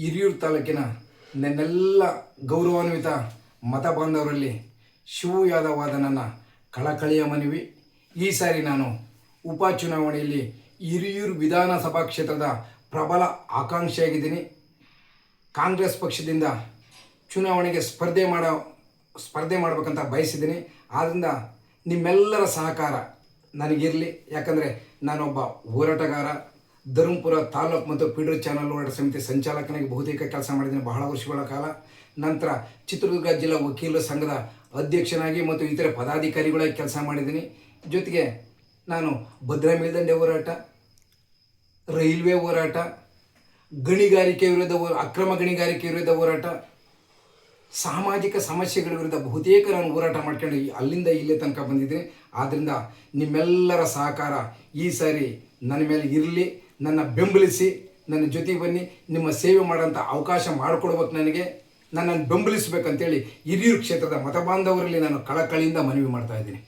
ಹಿರಿಯೂರು ತಾಲೂಕಿನ ನನ್ನೆಲ್ಲ ಗೌರವಾನ್ವಿತ ಮತ ಬಾಂಧವರಲ್ಲಿ ಶಿವು ಯಾದವಾದ ನನ್ನ ಕಳಕಳಿಯ ಮನವಿ. ಈ ಸಾರಿ ನಾನು ಉಪಚುನಾವಣೆಯಲ್ಲಿ ಹಿರಿಯೂರು ವಿಧಾನಸಭಾ ಕ್ಷೇತ್ರದ ಪ್ರಬಲ ಆಕಾಂಕ್ಷಿಯಾಗಿದ್ದೀನಿ. ಕಾಂಗ್ರೆಸ್ ಪಕ್ಷದಿಂದ ಚುನಾವಣೆಗೆ ಸ್ಪರ್ಧೆ ಮಾಡಬೇಕಂತ ಬಯಸಿದ್ದೀನಿ. ಆದ್ದರಿಂದ ನಿಮ್ಮೆಲ್ಲರ ಸಹಕಾರ ನನಗಿರಲಿ. ಯಾಕಂದರೆ ನಾನೊಬ್ಬ ಹೋರಾಟಗಾರ, ಧರ್ಮಪುರ ತಾಲೂಕು ಮತ್ತು ಪೀಡರ್ ಚಾನಲ್ ಹೋರಾಟ ಸಮಿತಿ ಸಂಚಾಲಕನಾಗಿ ಬಹುತೇಕ ಕೆಲಸ ಮಾಡಿದ್ದೀನಿ ಬಹಳ ವರ್ಷಗಳ ಕಾಲ. ನಂತರ ಚಿತ್ರದುರ್ಗ ಜಿಲ್ಲಾ ವಕೀಲರ ಸಂಘದ ಅಧ್ಯಕ್ಷನಾಗಿ ಮತ್ತು ಇತರೆ ಪದಾಧಿಕಾರಿಗಳಾಗಿ ಕೆಲಸ ಮಾಡಿದ್ದೀನಿ. ಜೊತೆಗೆ ನಾನು ಭದ್ರಾ ಮೇಲ್ದಂಡೆ ಹೋರಾಟ, ರೈಲ್ವೆ ಹೋರಾಟ, ಗಣಿಗಾರಿಕೆ ವಿರುದ್ಧ ಅಕ್ರಮ ಗಣಿಗಾರಿಕೆ ವಿರುದ್ಧ ಹೋರಾಟ, ಸಾಮಾಜಿಕ ಸಮಸ್ಯೆಗಳ ವಿರುದ್ಧ ಬಹುತೇಕ ನಾನು ಹೋರಾಟ ಮಾಡ್ಕೊಂಡು ಅಲ್ಲಿಂದ ಇಲ್ಲೇ ತನಕ ಬಂದಿದ್ದೀನಿ. ಆದ್ದರಿಂದ ನಿಮ್ಮೆಲ್ಲರ ಸಹಕಾರ ಈ ಸಾರಿ ನನ್ನ ಮೇಲೆ ಇರಲಿ. ನನ್ನ ಬೆಂಬಲಿಸಿ, ನನ್ನ ಜೊತೆಗೆ ಬನ್ನಿ. ನಿಮ್ಮ ಸೇವೆ ಮಾಡೋಂಥ ಅವಕಾಶ ಮಾಡಿಕೊಡ್ಬೇಕು. ನನ್ನನ್ನು ಬೆಂಬಲಿಸಬೇಕಂತೇಳಿ ಹಿರಿಯೂರು ಕ್ಷೇತ್ರದ ಮತ ಬಾಂಧವರಲ್ಲಿ ನಾನು ಕಳಕಳಿಯಿಂದ ಮನವಿ ಮಾಡ್ತಾ ಇದ್ದೀನಿ.